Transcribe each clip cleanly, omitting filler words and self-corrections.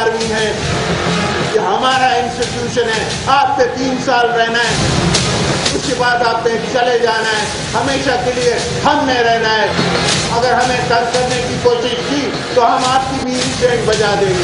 11ویں ہے، یہ ہمارا انسٹیٹیوشن ہے، آپ پہ 3 سال رہنا ہے، اس کے بعد آپ نے چلے جانا ہے، ہمیشہ کے لیے ہم نے رہنا ہے۔ اگر ہمیں ترک کرنے کی کوشش کی تو ہم آپ کی بھی بینڈ بجا دیں گے۔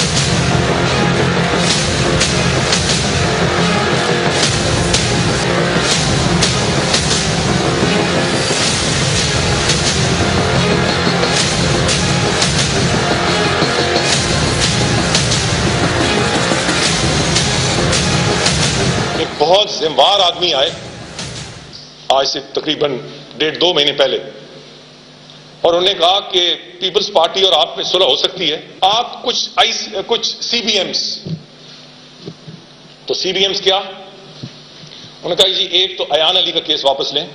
ایک بہت ذمہ آدمی آئے آج سے تقریباً 1.5-2 مہینے پہلے، اور انہوں نے کہا کہ پیپلز پارٹی اور آپ میں صلح ہو سکتی ہے، آپ کچھ سی بی ایمز، تو سی بی ایمز کیا؟ انہوں نے کہا جی ایک تو ایان علی کا کیس واپس لیں،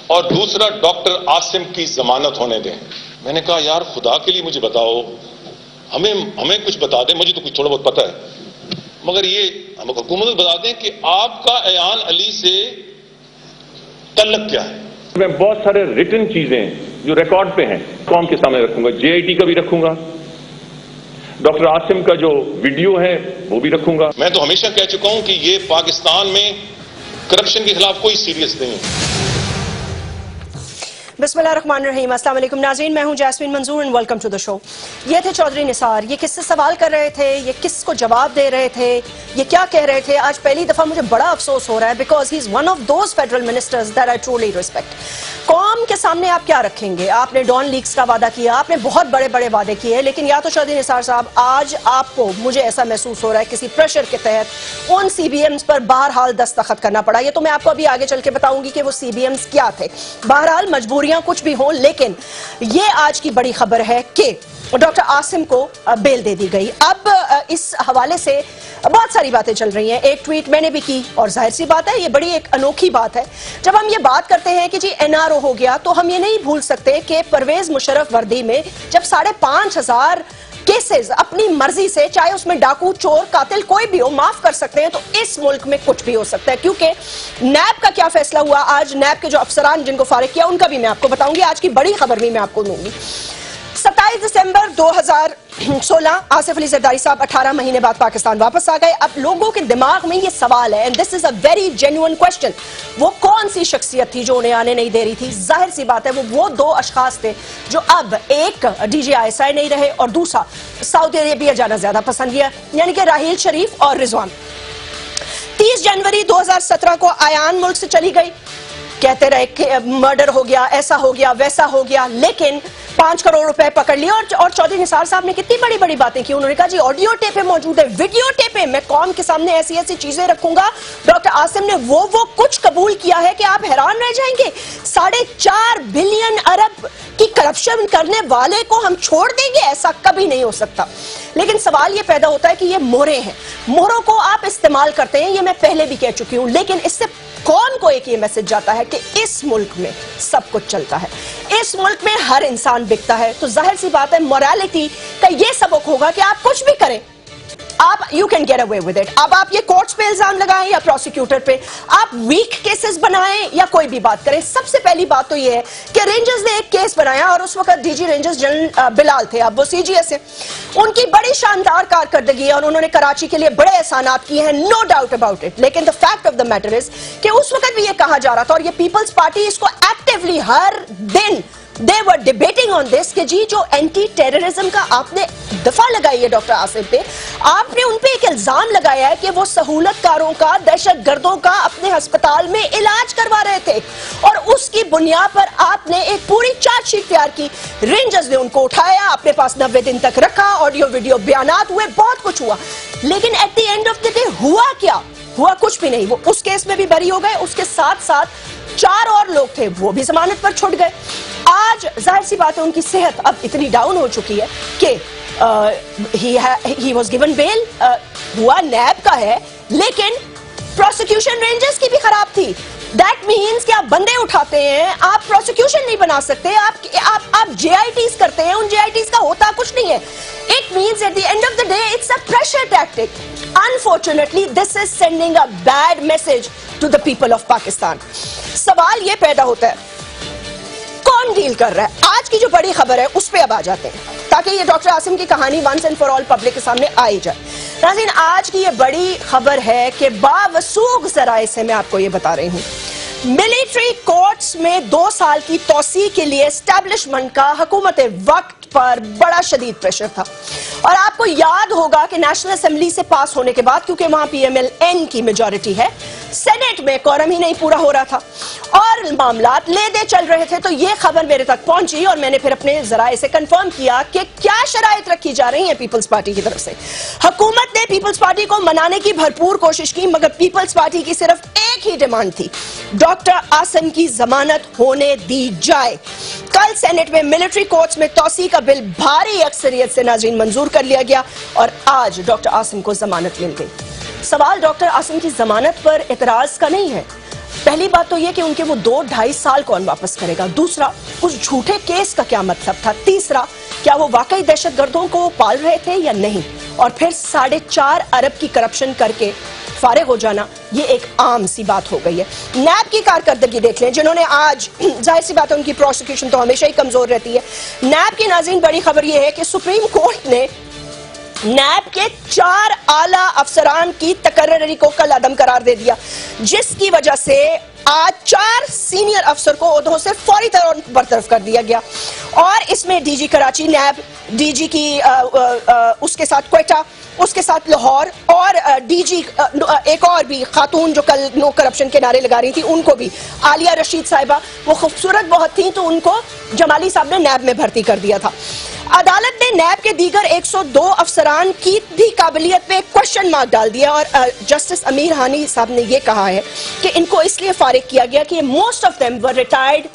اور دوسرا ڈاکٹر عاصم کی ضمانت ہونے دیں۔ میں نے کہا یار خدا کے لیے مجھے بتاؤ، ہمیں کچھ بتا دیں، مجھے تو کچھ تھوڑا بہت پتہ ہے، مگر یہ ہم حکومت کو بتا دیں کہ آپ کا ایان علی سے تعلق کیا ہے۔ میں بہت سارے ریٹن چیزیں جو ریکارڈ پہ ہیں قوم کے سامنے رکھوں گا، جے آئی ٹی کا بھی رکھوں گا، ڈاکٹر عاصم کا جو ویڈیو ہے وہ بھی رکھوں گا۔ میں تو ہمیشہ کہہ چکا ہوں کہ یہ پاکستان میں کرپشن کے خلاف کوئی سیریس نہیں ہے۔ بسم اللہ الرحمن الرحیم، السلام علیکم ناظرین، میں ہوں Jasmeen Manzoor and welcome to the show. یہ تھے چودھری نثار، یہ کس سے سوال کر رہے تھے، یہ کس کو جواب دے رہے تھے، یہ کیا کہہ رہے تھے؟ آج پہلی دفعہ مجھے بڑا افسوس ہو رہا ہے because he is one of those federal ministers that I truly respect. قوم کے سامنے آپ کیا رکھیں گے؟ آپ نے ڈان لیکس کا وعدہ کیا، آپ نے بہت بڑے بڑے وعدے کیے، لیکن یا تو چودھری نثار صاحب آج آپ کو، مجھے ایسا محسوس ہو رہا ہے، کسی پریشر کے تحت ان سی بی ایمز پر بہرحال دستخط کرنا پڑا۔ یہ تو میں آپ کو ابھی آگے چل کے بتاؤں گی کہ وہ سی بی ایمز کیا تھے۔ بہرحال مجبوریاں کچھ بھی ہوں، لیکن یہ آج کی بڑی خبر ہے کہ ڈاکٹر عاصم کو بیل دے دی گئی۔ اب اس حوالے سے بہت ساری باتیں چل رہی ہیں۔ ایک ٹویٹ میں نے بھی کی، اور ظاہر سی بات ہے یہ بڑی ایک انوکھی بات ہے، جب ہم یہ بات کرتے ہیں کہ جی این آر او ہو گیا تو ہم یہ نہیں بھول سکتے کہ پرویز مشرف وردی میں جب 5,500 کیسز اپنی مرضی سے، چاہے اس میں ڈاکو، چور، قاتل کوئی بھی ہو، معاف کر سکتے ہیں، تو اس ملک میں کچھ بھی ہو سکتا ہے۔ کیونکہ نیب کا کیا فیصلہ ہوا آج، نیب کے جو افسران جن کو فارغ کیا ان کا بھی میں آپ کو بتاؤں گی، آج کی بڑی خبر بھی میں آپ کو دوں گی۔ 27 دسمبر 2016 آصف علی زرداری صاحب 18 مہینے بعد پاکستان واپس آ گئے۔ اب لوگوں کے دماغ میں یہ سوال ہے، and this is a very genuine question، وہ کون سی شخصیت تھی جو انہیں آنے نہیں دے رہی تھی؟ ظاہر سی بات ہے وہ 2 اشخاص تھے جو اب ایک D G I S I نہیں رہے اور دوسرا سعودی عربیہ جانا زیادہ پسند کیا، یعنی کہ راحیل شریف اور رضوان۔ 30 جنوری 2017 کو ایان ملک سے چلی گئی، کہتے رہے کہ مرڈر ہو گیا، ایسا ہو گیا، ویسا ہو گیا، لیکن 5 کروڑ روپے پکڑ لیے۔ اور چودھری نثار صاحب نے کتنی بڑی بڑی باتیں کی، انہوں نے کہا جی آڈیو ٹیپیں موجود ہے، ویڈیو ٹیپیں، میں قوم کے سامنے ایسی ایسی چیزیں رکھوں گا۔ ڈاکٹر عاصم نے وہ کچھ قبول کیا ہے کہ آپ حیران رہ جائیں گے۔ 4.5 بلین ارب کی کرپشن کرنے والے کو ہم چھوڑ دیں گے؟ ایسا کبھی نہیں ہو سکتا۔ لیکن سوال یہ پیدا ہوتا ہے کہ یہ مہرے ہیں، مہروں کو آپ استعمال کرتے ہیں، یہ میں پہلے بھی کہہ چکی ہوں، لیکن اس سے کون کو ایک یہ میسج جاتا ہے کہ اس ملک میں سب کچھ چلتا ہے، اس ملک میں ہر انسان بکتا ہے، تو ظاہر سی بات ہے موریلٹی کا یہ سبق ہوگا کہ آپ کچھ بھی کریں، آپ you can get away with it. اب آپ یہ کورٹس پہ الزام لگائیں یا پروسیکیوٹر پہ، آپ ویک کیسز بنائیں یا کوئی بھی بات کریں، سب سے پہلی بات تو یہ ہے کہ رینجرز نے ایک کیس بنایا، اور اس وقت ڈی جی رینجرز جنرل بلال تھے، اب وہ سی جی ایس ہے، ان کی بڑی شاندار کارکردگی ہے اور انہوں نے کراچی کے لیے بڑے احسانات کیے ہیں، نو ڈاؤٹ اباؤٹ اٹ، لیکن the fact of the matter is کہ اس وقت بھی یہ کہا جا رہا تھا، اور یہ پیپلز پارٹی اس کو ایکٹیولی ہر دن they were debating on this کہ جی جو اینٹی ٹیررزم کا آپ نے دفعہ لگائی ہے ڈاکٹر عاصم پہ، آپ نے ان پہ ایک الزام لگایا ہے کہ وہ سہولت کاروں کا، دہشت گردوں کا اپنے ہسپتال میں علاج کروا رہے تھے، اور اس کی بنیاد پر آپ نے ایک پوری چارج شیٹ تیار کی۔ رینجرز نے ان کو اٹھایا، اپنے پاس 90 دن تک رکھا، آڈیو ویڈیو بیانات ہوئے، بہت کچھ ہوا، لیکن at the end of the day ہوا کیا؟ ہوا کچھ بھی نہیں۔ وہ اس کیس میں بھی بری ہو گئے، اس کے ساتھ ساتھ 4 اور لوگ تھے وہ بھی ضمانت پر چھوٹ گئے۔ آج ظاہر سی بات ہے ان کی صحت اب اتنی ڈاؤن ہو چکی ہے کہ he was given bail، ہوا نیب کا ہے، لیکن پروسیکیوشن رینجرز کی بھی خراب تھی۔ دیٹ مینس کہ آپ بندے اٹھاتے ہیں، آپ پروسیکیوشن نہیں بنا سکتے، آپ جے آئی ٹیز کرتے ہیں، ان جے آئی ٹیز کا ہوتا کچھ نہیں ہے۔ It means at the end of the day it's a pressure tactic. Unfortunately this is sending a bad message to the people of Pakistan. سوال یہ پیدا ہوتا ہے کون ڈیل کر رہا ہے؟ آج کی جو بڑی خبر ہے اس پہ اب آ جاتے ہیں تاکہ یہ ڈاکٹر عاصم کی کہانی once and for all public کے سامنے آئی جائے. ناظرین آج کی یہ بڑی خبر ہے کہ باوثوق ذرائع سے میں آپ کو یہ بتا رہی ہوں, ملٹری کورٹس میں 2 سال کی توسیع کے لیے اسٹیبلشمنٹ کا حکومت وقت پر بڑا شدید پریشر تھا, اور آپ کو یاد ہوگا کہ نیشنل اسمبلی سے پاس ہونے کے بعد, کیونکہ وہاں پی ایم ایل این کی میجورٹی ہے, سینٹ میں کورم ہی نہیں پورا ہو رہا تھا اور معاملات لے دے چل رہے تھے. تو یہ خبر میرے تک پہنچی اور میں نے پھر اپنے ذرائع سے کنفرم کیا کہ کیا شرائط رکھی جا رہی ہیں پیپلز پارٹی کی طرف سے. حکومت نے پیپلز پارٹی کو منانے کی بھرپور کوشش کی, مگر پیپلز پارٹی کی صرف ایک ہی ڈیمانڈ تھی, ڈاکٹر عاصم کی ضمانت ہونے دی جائے. کل سینٹ میں ملٹری کورٹس میں توسیع کا بل بھاری اکثریت سے ناظرین منظور کر لیا گیا اور آج ڈاکٹر عاصم کو ضمانت مل گئی. سوال ڈاکٹر عاصم کی ضمانت پر اعتراض کا نہیں ہے. پہلی بات تو یہ کہ ان کے وہ 2-2.5 سال کون واپس کرے گا. دوسرا, اس جھوٹے کیس کا کیا مطلب تھا. تیسرا, کیا وہ واقعی دہشت گردوں کو پال رہے تھے یا نہیں. اور پھر 4.5 ارب کی کرپشن کر کے فارغ ہو جانا, یہ ایک عام سی بات ہو گئی ہے. نیب کی کارکردگی دیکھ لیں, جنہوں نے آج, ظاہر سی بات ہے ان کی پروسیکیوشن تو ہمیشہ ہی کمزور رہتی ہے. نیب کی ناظرین بڑی خبر یہ ہے کہ سپریم کورٹ نے نیب کے 4 اعلیٰ افسران کی تقرری کو کل عدم قرار دے دیا, جس کی وجہ سے آج 4 سینئر افسر کو عہدوں سے فوری طور برطرف کر دیا گیا. اور اس میں D G Karachi NAB, D G کی اس کے ساتھ کوئٹہ, اس کے ساتھ لاہور, اور ڈی جی ایک اور بھی خاتون جو کل نو کرپشن کے نعرے لگا رہی تھی, ان کو بھی, عالیہ رشید صاحبہ, وہ خوبصورت بہت تھیں تو ان کو جمالی صاحب نے نیب میں بھرتی کر دیا تھا. عدالت نے نیب کے دیگر 102 افسران کی بھی قابلیت پہ کوشچن مارک ڈال دیا, اور جسٹس امیر ہانی صاحب نے یہ کہا ہے کہ ان کو اس لیے فارغ کیا گیا کہ most of them were retired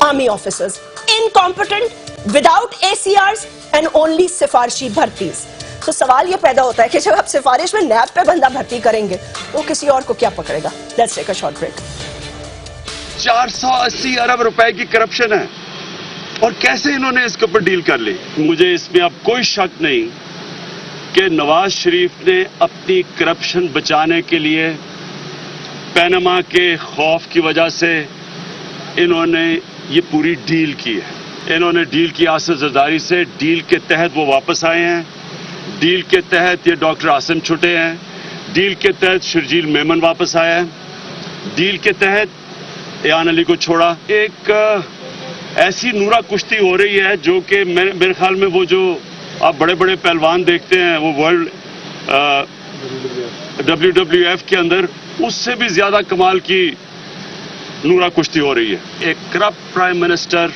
army officers, incompetent, without ACRs and only سفارشی بھرتیز. تو سوال یہ پیدا ہوتا ہے کہ جب آپ سفارش میں نیب پہ بندہ بھرتی کریں گے تو کسی اور کو کیا پکڑے گا. Let's take a short break. 480 ارب روپے کی کرپشن ہے, اور کیسے انہوں نے اس کے اوپر ڈیل کر لی. مجھے اس میں اب کوئی شک نہیں کہ نواز شریف نے اپنی کرپشن بچانے کے لیے پینما کے خوف کی وجہ سے انہوں نے یہ پوری ڈیل کی ہے. انہوں نے ڈیل کی آصف زرداری سے, ڈیل کے تحت وہ واپس آئے ہیں, ڈیل کے تحت یہ ڈاکٹر عاصم چھٹے ہیں, ڈیل کے تحت شرجیل میمن واپس آیا ہے, ڈیل کے تحت ایان علی کو چھوڑا. ایک ایسی نورا کشتی ہو رہی ہے جو کہ میرے خیال میں وہ جو آپ بڑے بڑے پہلوان دیکھتے ہیں وہ ورلڈ WWF کے اندر, اس سے بھی زیادہ کمال کی نورا کشتی ہو رہی ہے. ایک کرپٹ پرائم منسٹر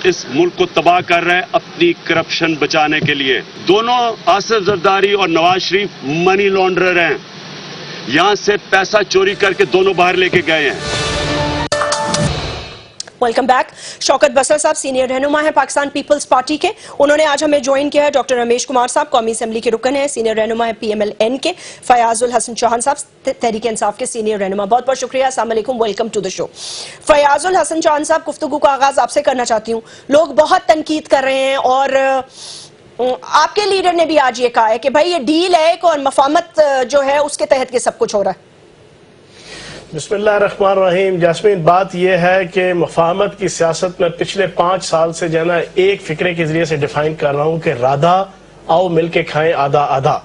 اس ملک کو تباہ کر رہا ہے اپنی کرپشن بچانے کے لیے. دونوں آصف زرداری اور نواز شریف منی لانڈرر ہیں, یہاں سے پیسہ چوری کر کے دونوں باہر لے کے گئے ہیں. Welcome back. شوکت بسر صاحب سینئر رہنما ہیں پاکستان پیپلز پارٹی کے, انہوں نے آج ہمیں جوائن کیا ہے. ڈاکٹر رمیش کمار صاحب قومی اسمبلی کے رکن ہیں, سینئر رہنما ہیں PMLN کے. فیاض الحسن چوہان صاحب تحریک انصاف کے سینئر رہنما. بہت بہت شکریہ, السلام علیکم, ویلکم ٹو دا شو. فیاض الحسن چوہان صاحب, گفتگو کا آغاز آپ سے کرنا چاہتی ہوں. لوگ بہت تنقید کر رہے ہیں اور آپ کے لیڈر نے بھی آج یہ کہا ہے کہ بھائی یہ ڈیل ہے اور مفاہمت جو ہے اس کے تحت یہ سب کچھ ہو رہا ہے. بسم اللہ الرحمن الرحیم. جاسمین, بات یہ ہے کہ مفاہمت کی سیاست میں پچھلے 5 سال سے جو ہے نا ایک فکرے کے ذریعے سے ڈیفائن کر رہا ہوں کہ رادھا آؤ مل کے کھائیں آدھا آدھا.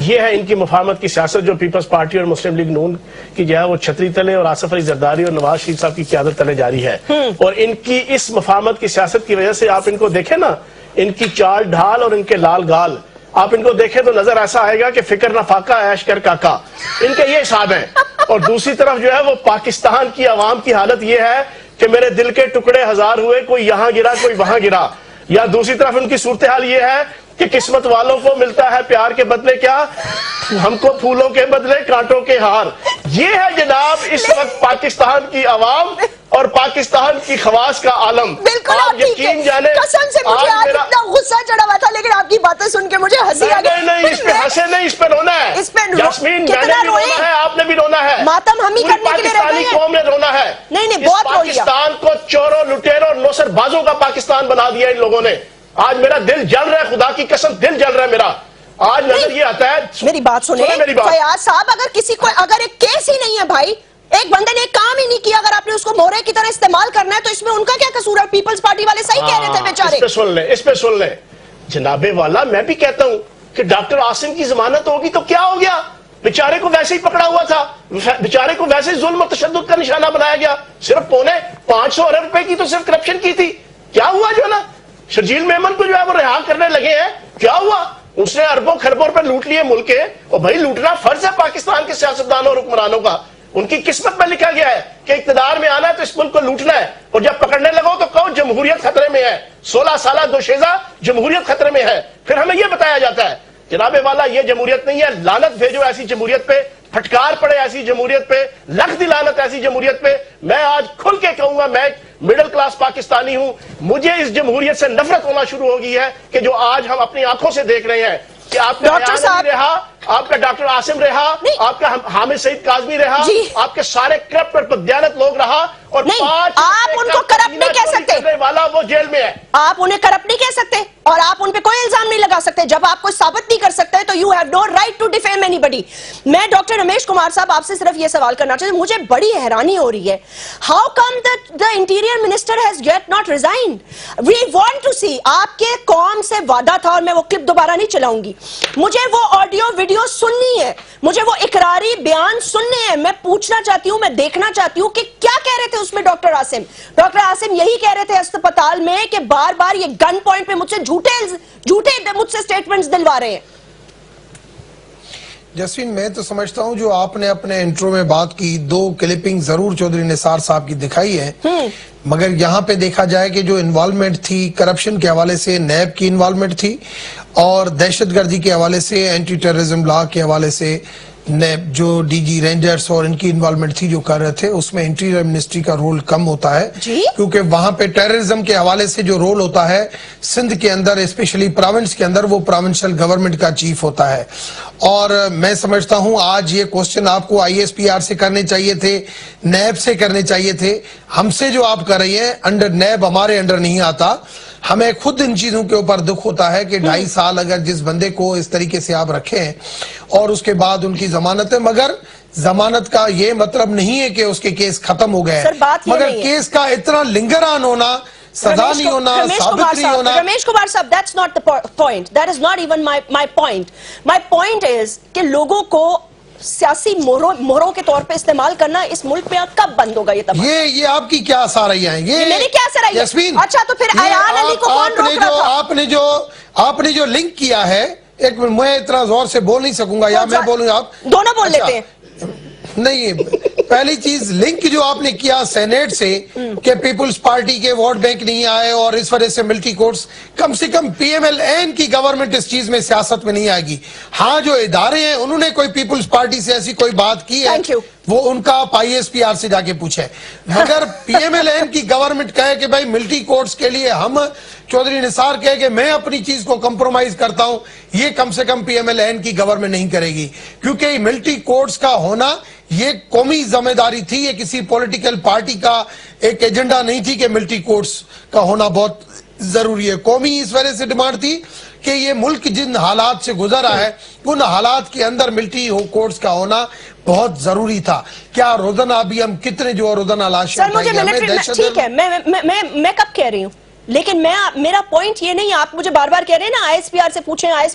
یہ ہے ان کی مفاہمت کی سیاست جو پیپلز پارٹی اور مسلم لیگ نون کی جو ہے وہ چھتری تلے اور آصف علی زرداری اور نواز شریف صاحب کی قیادت تلے جاری ہے. اور ان کی اس مفاہمت کی سیاست کی وجہ سے آپ ان کو دیکھیں نا, ان کی چال ڈھال اور ان کے لال گال, آپ ان کو دیکھیں تو نظر ایسا آئے گا کہ فکر نہ فاقہ عیش کر کاکا. ان کا یہ حساب ہے. اور دوسری طرف جو ہے وہ پاکستان کی عوام کی حالت یہ ہے کہ میرے دل کے ٹکڑے 1000 ہوئے, کوئی یہاں گرا کوئی وہاں گرا. یا دوسری طرف ان کی صورتحال یہ ہے کہ قسمت والوں کو ملتا ہے پیار کے بدلے کیا, ہم کو پھولوں کے بدلے کانٹوں کے ہار. یہ ہے جناب اس وقت پاکستان کی عوام اور پاکستان کی خواص کا عالم. بالکل آپ یقین جانے, قسم سے مجھے آج اتنا غصہ چڑھا ہوا تھا, لیکن آپ کی باتیں سن کے مجھے ہنسی آ گئی. نہیں, اس پہ ہنسے نہیں, اس پہ رونا ہے. جاسمین, میں نے بھی رونا ہے, آپ نے بھی رونا ہے, ماتم ہم ہی کرنے کے لیے رہ گئے ہیں. قوم نے رونا ہے. نہیں, بہت رو لیا. پاکستان کو چوروں لٹیروں نوسر بازوں کا پاکستان بنا دیا ان لوگوں نے. آج میرا دل جل رہا ہے, خدا کی قسم دل جل رہا ہے میرا. آج نظر یہ آتا ہے. میری بات سنیں فیاض صاحب, اگر کسی کو اگر ایک کیس ہی نہیں ہے بھائی, ایک بندے نے ایک کام ہی نہیں کیا, اگر آپ نے اس کو مورے کی طرح استعمال کرنا ہے تو اس میں ان کا کیا قصور ہے؟ پیپلز پارٹی والے صحیح کہہ رہے تھے بیچارے. اس پہ سن لیں, جناب والا میں بھی کہتا ہوں کہ ڈاکٹر عاصم کی ضمانت ہوگی تو کیا ہو گیا؟ بیچارے کو ویسے ہی پکڑا ہوا تھا, بیچارے کو ویسے ہی ظلم و تشدد کا نشانہ بنایا گیا, صرف 500 ارب روپے کی تو صرف کرپشن کی تھی. کیا ہوا جو ہے نا شرجیل میمن کو جو ہے وہ رہا کرنے لگے ہیں, کیا ہوا؟ اس نے اربوں خربوں روپے لوٹ لیے ملک کے, اور بھائی لوٹنا فرض ہے پاکستان کے سیاستدانوں اور حکمرانوں کا. ان کی قسمت میں لکھا گیا ہے کہ اقتدار میں آنا ہے تو اس ملک کو لوٹنا ہے, اور جب پکڑنے لگو تو کہو جمہوریت خطرے میں ہے, 16 سالہ دوشیزہ جمہوریت خطرے میں ہے. پھر ہمیں یہ بتایا جاتا ہے جناب والا یہ جمہوریت نہیں ہے, لعنت بھیجو ایسی جمہوریت پہ, پھٹکار پڑے ایسی جمہوریت پہ, لکھ دی لعنت ایسی جمہوریت پہ. میں آج کھل کے کہوں گا, میں مڈل کلاس پاکستانی ہوں, مجھے اس جمہوریت سے نفرت ہونا شروع ہو گئی ہے کہ جو آج ہم اپنی آنکھوں سے دیکھ رہے ہیں کہ آپ کا ڈاکٹر صاحب رہا, آپ کا ڈاکٹر عاصم رہا, آپ کا حامد سعید کاظمی رہا, آپ کے سارے کرپٹ اور بددیانت لوگ رہا, اور آپ ان کو کرپٹ نہیں کہہ سکتے والا وہ جیل میں ہے. آپ انہیں کرپٹ نہیں کہہ سکتے اور آپ ان پہ کوئی الزام نہیں لگا سکتے. جب آپ کو ثابت نہیں کر سکتے تو you have no right to defame اینی بڈی. میں ڈاکٹر رمیش کمار صاحب آپ سے صرف یہ سوال کرنا چاہتی ہوں, مجھے بڑی حیرانی ہو رہی ہے, how come the interior minister has yet not resigned. We want to see. آپ کے قوم سے وعدہ تھا, اور میں وہ کلپ دوبارہ نہیں چلاؤں گی, مجھے وہ آڈیو ویڈیو سننی ہے, مجھے وہ اقراری بیان سننے ہیں. میں پوچھنا چاہتی ہوں, میں دیکھنا چاہتی ہوں کہ کیا کہہ رہے تھے اس میں ڈاکٹر عاصم. ڈاکٹر عاصم یہی کہہ رہے تھے اسپتال میں کہ بار بار یہ گن پوائنٹ پہ مجھ سے جھوٹے مجھ سے سٹیٹمنٹس دلوا رہے ہیں. جسوین میں تو سمجھتا ہوں جو آپ نے اپنے انٹرو میں بات کی, 2 کلپنگ ضرور چودھری نثار صاحب کی دکھائی ہے, مگر یہاں پہ دیکھا جائے کہ جو انوالومنٹ تھی کرپشن کے حوالے سے نیب کی انوالومنٹ تھی, اور دہشت گردی کے حوالے سے اینٹی ٹیررزم لا کے حوالے سے نیب جو ڈی جی رینجرز اور ان کی انوالومنٹ تھی جو کر رہے تھے, اس میں انٹیریئر منسٹری کا رول کم ہوتا ہے, کیونکہ وہاں پہ ٹیررزم کے حوالے سے جو رول ہوتا ہے سندھ کے اندر اسپیشلی پراونس کے اندر وہ پراونشل گورنمنٹ کا چیف ہوتا ہے. اور میں سمجھتا ہوں آج یہ کوسچن آپ کو آئی ایس پی آر سے کرنے چاہیے تھے, نیب سے کرنے چاہیے تھے. ہم سے جو آپ کر رہی ہیں انڈر نیب ہمارے انڈر نہیں آتا. ہمیں خود ان چیزوں کے اوپر دکھ ہوتا ہے کہ 2.5 سال اگر جس بندے کو اس طریقے سے آپ رکھے ہیں اور اس کے بعد ان کی ضمانت ہے, مگر ضمانت کا یہ مطلب نہیں ہے کہ اس کے کیس ختم ہو گئے, مگر کیس کا اتنا لنگر آن ہونا, سزا نہیں ہونا, ثابت نہیں ہونا. رمیش کمار صاحب, that's not the point. That is not even my point. My point is کہ لوگوں کو سیاسی مہروں کے طور پہ استعمال کرنا اس ملک میں کب بند ہوگا؟ یہ آپ کی کیا سارائیاں ہیں؟ یہ میری کیا سارائیاں؟ یاسمین, اچھا تو پھر ایان علی کو کون روک رہا تھا؟ آپ نے جو لنک کیا ہے, ایک میں اتنا زور سے بول نہیں سکوں گا, یا میں بولوں, آپ دونوں بول لیتے ہیں. نہیں, پہلی چیز لنک جو آپ نے کیا سینیٹ سے کہ پیپلز پارٹی کے ووٹ بینک نہیں آئے اور اس وجہ سے ملٹری کورٹس, کم سے کم پی ایم ایل این کی گورنمنٹ اس چیز میں سیاست میں نہیں آئے گی. ہاں جو ادارے ہیں انہوں نے کوئی پیپلز پارٹی سے ایسی کوئی بات کی ہے وہ ان کا آئی ایس پی آر سے جا کے پوچھے. اگر پی ایم ایل این کی گورنمنٹ کہے کہ بھائی ملٹری کورٹس کے لیے ہم, چودھری نثار کہے کہ میں اپنی چیز کو کمپرومائز کرتا ہوں, یہ کم سے کم پی ایم ایل این کی گورنمنٹ نہیں کرے گی, کیونکہ ملٹری کورٹس کا ہونا یہ قومی ذمہ داری تھی, یہ کسی پولیٹیکل پارٹی کا ایک ایجنڈا نہیں تھی کہ ملٹری کورٹس کا ہونا بہت ضروری ہے. قومی اس وجہ سے ڈیمانڈ تھی کہ یہ ملک جن حالات سے گزر رہا ہے ان حالات کے اندر ملٹری کورٹس کا ہونا بہت ضروری تھا. کیا روزانہ ابھی ہم کتنے جو روزانہ لاشیں اٹھائیں گے, ٹھیک ہے میں کب کہہ رہی ہوں, لیکن میرا پوائنٹ یہ نہیں, آپ مجھے بار بار کہہ رہے ہیں نا آئی ایس پی آر سے پوچھیں, آئی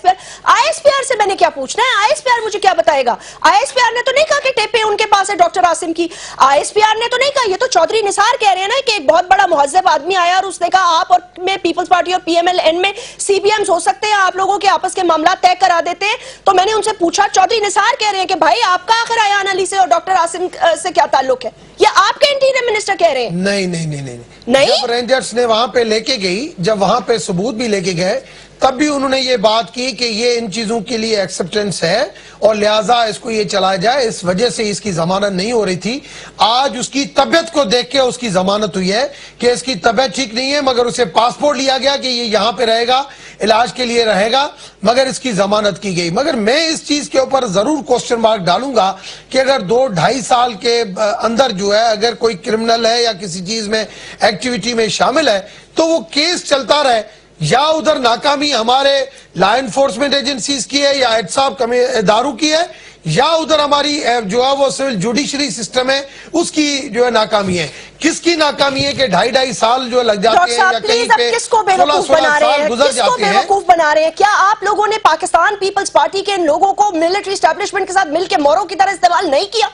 ایس پی آر سے میں نے کیا پوچھنا ہے؟ آئی ایس پی آر مجھے کیا بتائے گا؟ آئی ایس پی آر نے تو نہیں کہا کہ ٹیپیں ان کے پاس ہے ڈاکٹر عاصم کی, آئی ایس پی آر نے تو نہیں کہا, یہ تو چودھری نثار کہہ رہے ہیں نا کہ ایک بہت بڑا مہذب آدمی آیا اور اس نے کہا آپ اور میں پیپلز پارٹی اور پی ایم ایل این میں سی بی ایمز ہو سکتے ہیں, آپ لوگوں کے آپس کے معاملات طے کرا دیتے ہیں. تو میں نے ان سے پوچھا, چودھری نثار کہہ رہے ہیں کہ بھائی آپ کا آخر ایان علی سے اور ڈاکٹر عاصم سے کیا تعلق ہے؟ یہ آپ کے انٹیریئر منسٹر کہہ رہے ہیں. نہیں, جب رینجرز نے وہاں پہ لے کے گئی, جب وہاں پہ ثبوت بھی لے کے گئے, تب بھی انہوں نے یہ بات کی کہ یہ ان چیزوں کے لیے ایکسپٹنس ہے اور لہٰذا اس کو یہ چلایا جائے, اس وجہ سے اس کی ضمانت نہیں ہو رہی تھی. آج اس کی طبیعت کو دیکھ کے اس کی ضمانت ہوئی ہے کہ اس کی طبیعت ٹھیک نہیں ہے, مگر اسے پاسپورٹ لیا گیا کہ یہ یہاں پہ رہے گا, علاج کے لیے رہے گا, مگر اس کی ضمانت کی گئی. مگر میں اس چیز کے اوپر ضرور کوسچن مارک ڈالوں گا کہ اگر 2-2.5 سال کے اندر جو ہے اگر کوئی کرمنل ہے یا کسی چیز میں ایکٹیویٹی میں شامل ہے تو وہ کیس چلتا رہے, یا ادھر ناکامی ہمارے لا انفورسمنٹ ایجنسیز کی ہے یا احتساب اداروں کی ہے, یا ادھر ہماری جو ہے وہ سول جوڈیشری سسٹم ہے اس کی جو ہے ناکامی ہے. کس کی ناکامی ہے کہ 2.5 سال جو لگ ڈاکٹر جاتے ہیں یا صاحب کہیں پلیز اب پہ کس کو 16 بیوقوف بنا رہے سال ہیں، گزر کس کو جاتے ہیں؟ بیوقوف بنا رہے ہیں؟ کیا آپ لوگوں نے پاکستان پیپلز پارٹی کے لوگوں کو ملٹری اسٹیبلشمنٹ کے ساتھ مل کے موروں کی طرح استعمال نہیں کیا؟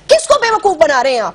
کس کو بیوقوف بنا رہے ہیں آپ؟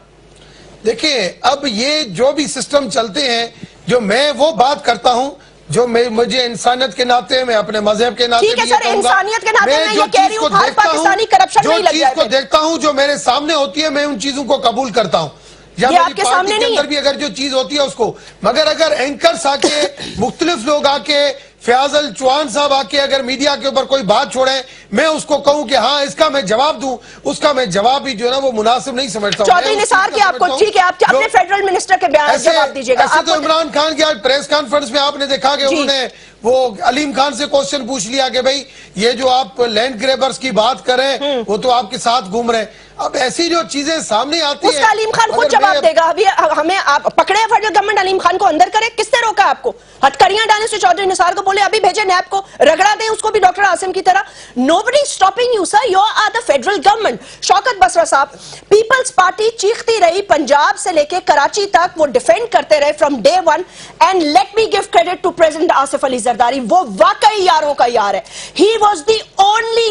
دیکھیں اب یہ جو بھی سسٹم چلتے ہیں، جو میں وہ بات کرتا ہوں جو مجھے انسانیت کے ناطے، میں اپنے مذہب کے ناطے ٹھیک ہے بھی یہ سر، کہوں گا، انسانیت کے ناطے میں جو یہ کہہ رہی چیز ہوں کو ہر دیکھتا پاکستانی ہوں، کرپشن جو نہیں لگ چیز جائے کو پھر۔ دیکھتا ہوں جو میرے سامنے ہوتی ہے میں ان چیزوں کو قبول کرتا ہوں، یا یہ آپ میری کے پارٹی سامنے کے نہیں اندر ہے۔ بھی اگر جو چیز ہوتی ہے اس کو، مگر اگر اینکرز آ کے مختلف لوگ آ کے فیاض الچوان صاحب آ کے اگر میڈیا کے اوپر کوئی بات چھوڑیں، میں اس کو کہوں کہ ہاں اس کا میں جواب دوں، اس کا میں جواب بھی جو ہے نا وہ مناسب نہیں سمجھتا ہوں۔ چودھری نثار کے آپ کو ٹھیک ہے، آپ اپنے فیڈرل منسٹر کے بیان جواب دیجئے گا۔ ایسے تو عمران خان کی آج پریس کانفرنس میں آپ نے دیکھا کہ انہوں نے وہ علیم خان سے کوسچن پوچھ لیا کہ بھئی یہ جو آپ لینڈ گریبرز کی بات کریں وہ تو آپ کے ساتھ گھوم رہے ہیں۔ اب ایسی جو چیزیں سامنے آتی ہیں، اس کا علیم خان خود اگر جواب میں- دے گا۔ ابھی ہمیں آپ پکڑے فیڈرل گورنمنٹ علیم خان کو اندر کرے، کس نے روکا آپ کو؟ ہتھکڑیاں ڈالیں سے چودھری نثار کو بولے ابھی بھیجے نیب کو، رگڑا دیں اس کو بھی ڈاکٹر عاصم کی طرح۔ Nobody is stopping you sir, you are the federal government۔ شوکت بسرا صاحب، پیپلز پارٹی چیختی رہی پنجاب سے لے کے کراچی تک، وہ ڈیفینڈ کرتے رہے from day one, and let me give credit to president Asif Ali Zardari, وہ واقعی یاروں کا یار ہے۔ He was the only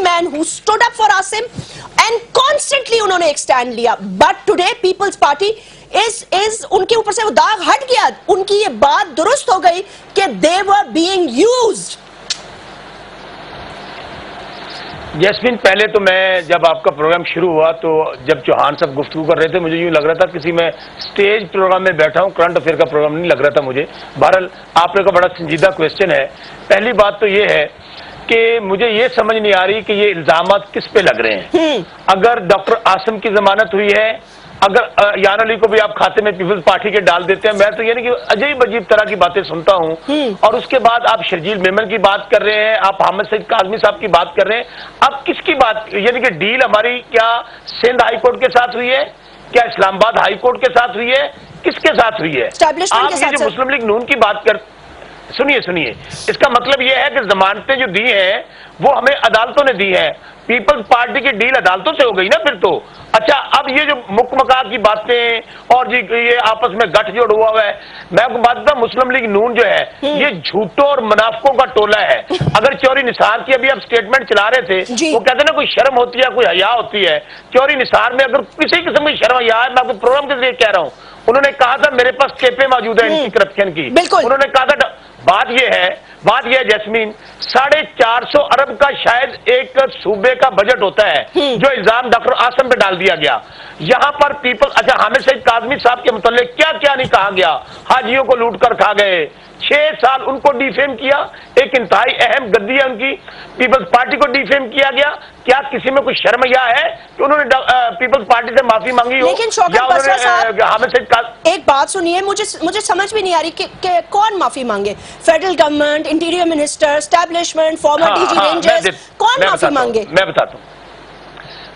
man who stood up for Asim and constantly انہوں نے ایک سٹینڈ لیا۔ بٹ ٹوڈے پیپلز پارٹی ان کے اوپر سے وہ داغ ہٹ گیا، ان کی یہ بات درست ہو گئی کہ they were being used۔ Jasmine, پہلے تو میں جب آپ کا پروگرام شروع ہوا تو جب چوہان صاحب گفتگو کر رہے تھے مجھے یوں لگ رہا تھا کسی میں سٹیج پروگرام میں بیٹھا ہوں، کرنٹ افیئر کا پروگرام نہیں لگ رہا تھا مجھے۔ بہرحال آپ کا بڑا سنجیدہ کویسچن ہے۔ پہلی بات تو یہ ہے کہ مجھے یہ سمجھ نہیں آ رہی کہ یہ الزامات کس پہ لگ رہے ہیں۔ اگر ڈاکٹر عاصم کی ضمانت ہوئی ہے، اگر یان علی کو بھی آپ کھاتے میں پیپلز پارٹی کے ڈال دیتے ہیں، میں تو یعنی کہ عجیب عجیب طرح کی باتیں سنتا ہوں، اور اس کے بعد آپ شرجیل میمن کی بات کر رہے ہیں، آپ حامد سعید کاظمی صاحب کی بات کر رہے ہیں۔ اب کس کی بات، یعنی کہ ڈیل ہماری کیا سندھ ہائی کورٹ کے ساتھ ہوئی ہے، کیا اسلام آباد ہائی کورٹ کے ساتھ ہوئی ہے، کس کے ساتھ ہوئی ہے؟ آپ یہ جو مسلم لیگ نون کی بات کر سنیے، اس کا مطلب یہ ہے کہ ضمانتیں جو دی ہیں وہ ہمیں عدالتوں نے دی ہیں، پیپلز پارٹی کی ڈیل عدالتوں سے ہو گئی نا پھر تو۔ اچھا اب یہ جو مکمکا کی باتیں اور جی یہ آپس میں گٹھ جوڑ ہوا ہے، میں آپ کو بات کرتا ہوں مسلم لیگ نون جو ہے یہ جھوٹوں اور منافقوں کا ٹولہ ہے۔ اگر چوری نثار کی ابھی آپ سٹیٹمنٹ چلا رہے تھے، وہ کہتے ہیں نا کوئی شرم ہوتی ہے کوئی حیا ہوتی ہے، چوری نثار میں اگر کسی قسم کی شرم حیا ہے، میں آپ کو پروگرام کے ذریعے کہہ رہا ہوں، انہوں نے کہا تھا میرے پاس ٹیپیں موجود ہیں ان کی کرپشن کی، انہوں نے کہا تھا بات یہ ہے جیسمین 450 ارب کا شاید ایک صوبے کا بجٹ ہوتا ہے جو الزام ڈاکٹر عاصم پہ ڈال دیا گیا۔ یہاں پر اچھا حامد سعید کاظمی صاحب کے متعلق کیا کیا نہیں کہا گیا، حاجیوں کو لوٹ کر کھا گئے، 6 سال ان کو ڈیفیم کیا، ایک انتہائی اہم گدی ہے ان کی، پیپلز پارٹی کو ڈیفیم کیا گیا۔ کیا کسی میں کوئی شرم یا ہے کہ انہوں نے پیپلز پارٹی سے معافی مانگی ہو؟ لیکن شوکت بسرا صاحب حامد سعید ایک بات سنیے، مجھے سمجھ بھی نہیں آ رہی کہ کون معافی مانگے، federal government, interior minister, establishment, former D G Rangers, کون معافی مانگے؟ میں بتاتا ہوں۔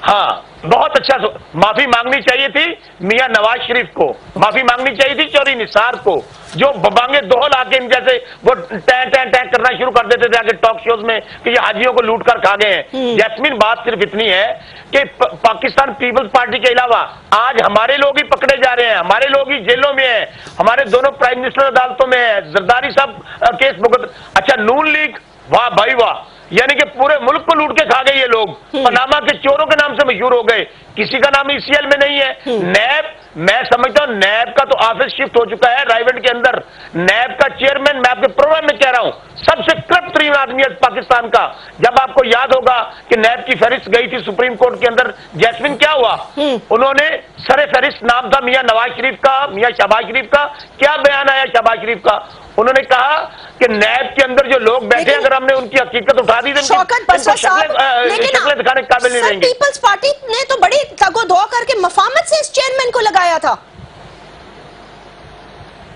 ہاں بہت اچھا، معافی مانگنی چاہیے تھی میاں نواز شریف کو، معافی مانگنی چاہیے تھی چوری نثار کو، جو ببانگے دوہل آ کے ان جیسے وہ ٹین کرنا شروع کر دیتے تھے آگے ٹاک شوز میں کہ یہ حاجیوں کو لوٹ کر کھا گئے ہیں۔ جیسمین بات صرف اتنی ہے کہ پاکستان پیپلز پارٹی کے علاوہ آج ہمارے لوگ ہی پکڑے جا رہے ہیں، ہمارے لوگ ہی جیلوں میں ہیں، ہمارے دونوں پرائم منسٹر عدالتوں میں ہیں، زرداری صاحب کیس اچھا نون لیگ، واہ بھائی واہ، یعنی کہ پورے ملک کو لوٹ کے کھا گئے یہ لوگ، پاناما کے چوروں کے نام سے مشہور ہو گئے، کسی کا نام ECL میں نہیں ہے۔ نیب، میں سمجھتا ہوں نیب کا تو آفس شفٹ ہو چکا ہے رائیونٹ کے اندر، نیب کا چیئرمین، میں آپ کے پروگرام میں کہہ رہا ہوں سب سے کرپٹ ترین آدمی ہے پاکستان کا۔ جب آپ کو یاد ہوگا کہ نیب کی فہرست گئی تھی سپریم کورٹ کے اندر، جیسمین کیا ہوا؟ انہوں نے سر فہرست نام تھا میاں نواز شریف کا، میاں شہباز شریف کا، کیا بیان آیا شہباز شریف کا؟ انہوں نے کہا کہ نیب کے اندر جو لوگ بیٹھے اگر ہم نے ان کی حقیقت اٹھا دی تو شوکت بسرا صاحب، شکلیں دکھانے کے قابل نہیں رہیں گے۔ پیپلز پارٹی نے تو بڑی تگ و دو کر کے مفاہمت سے اس چیئرمین کو لگایا تھا۔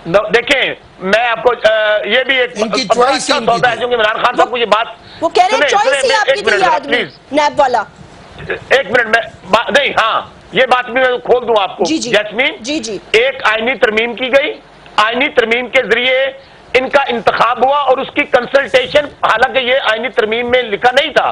دیکھیں میں آپ کو یہ بھی ایک سودا ہے جو کہ عمران خان صاحب کو یہ بات وہ کہہ رہے ہیں چوائس ہی آپ کی تھی آدمی نیب والا۔ ایک منٹ میں نہیں، ہاں یہ بات بھی میں کھول دوں آپ کو جیسمین، ایک آئینی ترمیم کی گئی، آئینی ترمیم کے ذریعے ان کا انتخاب ہوا اور اس کی کنسلٹیشن، حالانکہ یہ آئینی ترمیم میں لکھا نہیں تھا،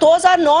2009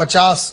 50,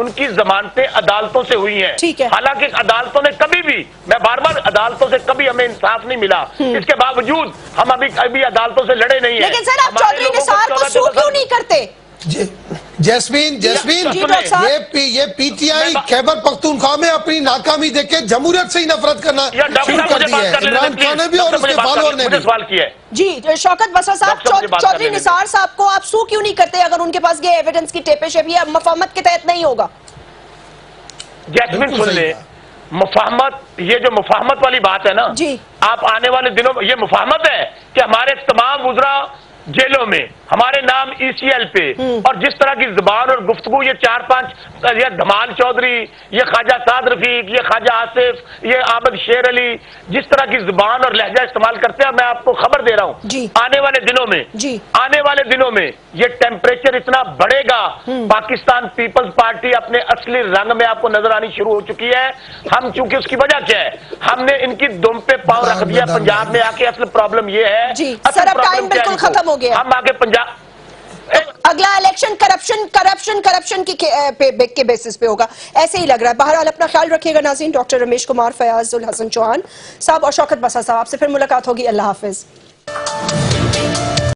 ان کی ضمانتیں عدالتوں سے ہوئی ہیں. ٹھیک ہے. حالانکہ عدالتوں نے کبھی بھی, میں بار بار عدالتوں سے کبھی ہمیں انصاف نہیں ملا, اس کے باوجود ہم ابھی عدالتوں سے لڑے نہیں ہیں. لیکن سر آپ چودھری نثار کو سو کیوں نہیں کرتے؟ جیسمین یہ P T I Khyber Pakhtunkhwa میں اپنی ناکامی دیکھ کے جمہوریت سے ہی نفرت کرنا شروع کر دی ہے. عمران خان نے بھی اور اس کے فالوور نے بھی سوال کیا ہے. جی شوکت بسا صاحب, چودھری نثار صاحب کو آپ سو کیوں نہیں کرتے اگر ان کے پاس یہ ایویڈنس کی ٹیپیں شبیہ ہے, مفاہمت کے تحت نہیں ہوگا؟ جیسمین سن لیں, مفاہمت, یہ جو مفاہمت والی بات ہے نا, جی آپ آنے والے دنوں میں, یہ مفاہمت ہے کہ ہمارے تمام وزراء جیلوں میں, ہمارے نام ای سی ایل پہ, اور جس طرح کی زبان اور گفتگو یہ 4-5, یہ دھمال چودھری, یہ خواجہ سعد رفیق, یہ خواجہ آصف, یہ عابد شیر علی, جس طرح کی زبان اور لہجہ استعمال کرتے ہیں, میں آپ کو خبر دے رہا ہوں جی. آنے والے دنوں میں, جی. آنے والے دنوں میں یہ ٹیمپریچر اتنا بڑھے گا. پاکستان پیپلز پارٹی اپنے اصلی رنگ میں آپ کو نظر آنی شروع ہو چکی ہے. ہم چونکہ اس کی وجہ کیا ہے, ہم نے ان کی دم پہ پاؤں رکھ دیا پنجاب میں آ کے. اصل پرابلم یہ ہے, جی سر اب ٹائم بالکل ختم ہو گیا. ہم آگے پنجاب اگلا الیکشن کرپشن کے بیسس پہ ہوگا ایسے ہی لگ رہا ہے. بہرحال اپنا خیال رکھیے گا ناظرین. ڈاکٹر رمیش کمار, فیاض الحسن چوہان صاحب اور شوکت بسا صاحب, آپ سے پھر ملاقات ہوگی. اللہ حافظ.